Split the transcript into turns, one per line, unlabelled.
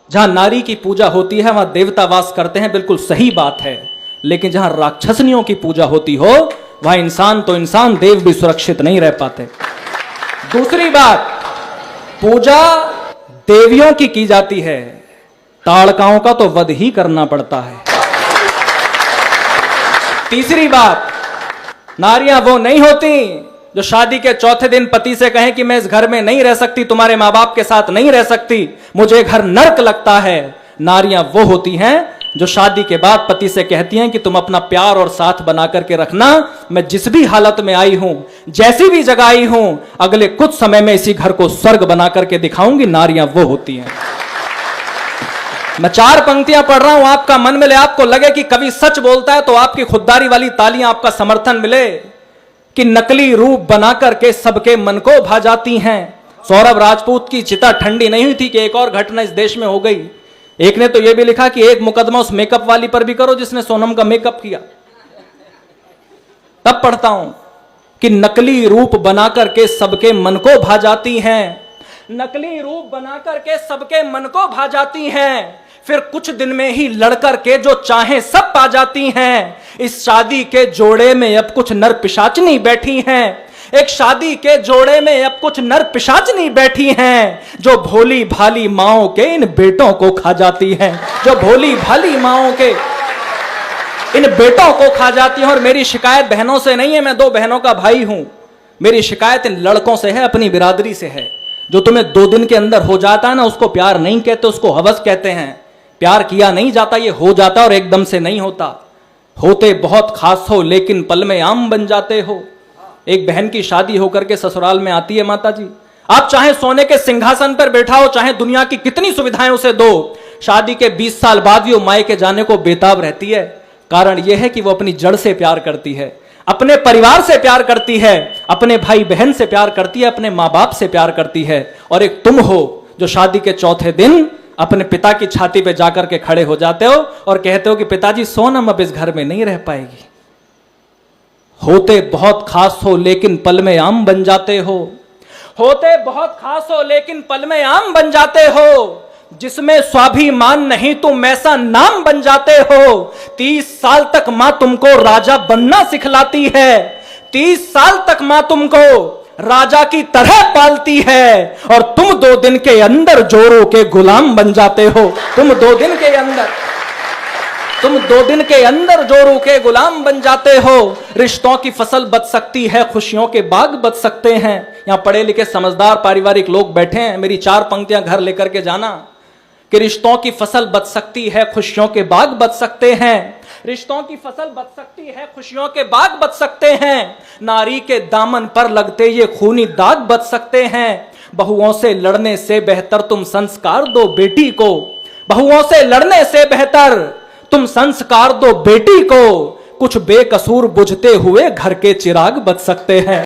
जहां नारी की पूजा होती है वहां देवता वास करते हैं, बिल्कुल सही बात है। लेकिन जहां राक्षसनियों की पूजा होती हो वहां इंसान तो इंसान, देव भी सुरक्षित नहीं रह पाते। दूसरी बात, पूजा देवियों की जाती है, ताड़काओं का तो वध ही करना पड़ता है। तीसरी बात, नारियां वो नहीं होती जो शादी के चौथे दिन पति से कहें कि मैं इस घर में नहीं रह सकती, तुम्हारे मां बाप के साथ नहीं रह सकती, मुझे घर नर्क लगता है। नारियां वो होती हैं जो शादी के बाद पति से कहती हैं कि तुम अपना प्यार और साथ बना करके रखना, मैं जिस भी हालत में आई हूं, जैसी भी जगह आई हूं, अगले कुछ समय में इसी घर को स्वर्ग बना करके दिखाऊंगी। नारियां वो होती हैं। मैं 4 पंक्तियां पढ़ रहा हूं, आपका मन मिले, आपको लगे कि कवि सच बोलता है तो आपकी खुददारी वाली तालियां, आपका समर्थन मिले कि नकली रूप बना करके सबके मन को भा जाती हैं। सौरभ राजपूत की चिता ठंडी नहीं हुई थी कि एक और घटना इस देश में हो गई। एक ने तो यह भी लिखा कि एक मुकदमा उस मेकअप वाली पर भी करो जिसने सोनम का मेकअप किया। तब पढ़ता हूं कि नकली रूप बना करके सबके मन को भा जाती हैं, नकली रूप बना करके सबके मन को भा जाती हैं, फिर कुछ दिन में ही लड़कर के जो चाहे सब पा जाती हैं। इस शादी के जोड़े में अब कुछ नर पिशाचनी बैठी हैं, एक शादी के जोड़े में अब कुछ नर पिशाचनी बैठी हैं, जो भोली भाली माओं के इन बेटों को खा जाती हैं, जो भोली भाली माओं के इन बेटों को खा जाती हैं। और मेरी शिकायत बहनों से नहीं है, मैं 2 बहनों का भाई हूं, मेरी शिकायत इन लड़कों से है, अपनी बिरादरी से है। जो तुम्हें 2 दिन के अंदर हो जाता है ना, उसको प्यार नहीं कहते, उसको हवस कहते हैं। प्यार किया नहीं जाता, ये हो जाता और एकदम से नहीं होता। होते बहुत खास हो लेकिन पल में आम बन जाते हो। एक बहन की शादी होकर के ससुराल में आती है, माता जी आप चाहे सोने के सिंहासन पर बैठा हो, चाहे दुनिया की कितनी सुविधाएं उसे दो, शादी के 20 साल बाद भी वो मायके जाने को बेताब रहती है। कारण यह है कि वो अपनी जड़ से प्यार करती है, अपने परिवार से प्यार करती है, अपने भाई बहन से प्यार करती है, अपने मां बाप से प्यार करती है। और एक तुम हो जो शादी के चौथे दिन अपने पिता की छाती पे जाकर के खड़े हो जाते हो और कहते हो कि पिताजी सोनम अब इस घर में नहीं रह पाएगी। होते बहुत खास हो लेकिन पल में आम बन जाते हो, होते बहुत खास हो लेकिन पल में आम बन जाते हो। जिसमें स्वाभिमान नहीं तुम ऐसा नाम बन जाते हो। 30 साल तक मां तुमको राजा बनना सिखलाती है, 30 साल तक मां तुमको राजा की तरह पालती है, और तुम 2 दिन के अंदर जोरों के गुलाम बन जाते हो। तुम 2 दिन के अंदर जोरों के गुलाम बन जाते हो। रिश्तों की फसल बच सकती है, खुशियों के बाग बच सकते हैं। यहां पढ़े लिखे समझदार पारिवारिक लोग बैठे हैं, मेरी 4 पंक्तियां घर लेकर के जाना कि रिश्तों की फसल बच सकती है, खुशियों के बाग बच सकते हैं। रिश्तों की फसल बच सकती है, खुशियों के बाग बच सकते हैं। नारी के दामन पर लगते ये खूनी दाग बच सकते हैं। बहुओं से लड़ने से बेहतर तुम संस्कार दो बेटी को, बहुओं से लड़ने से बेहतर तुम संस्कार दो बेटी को। कुछ बेकसूर बुझते हुए घर के चिराग बच सकते हैं।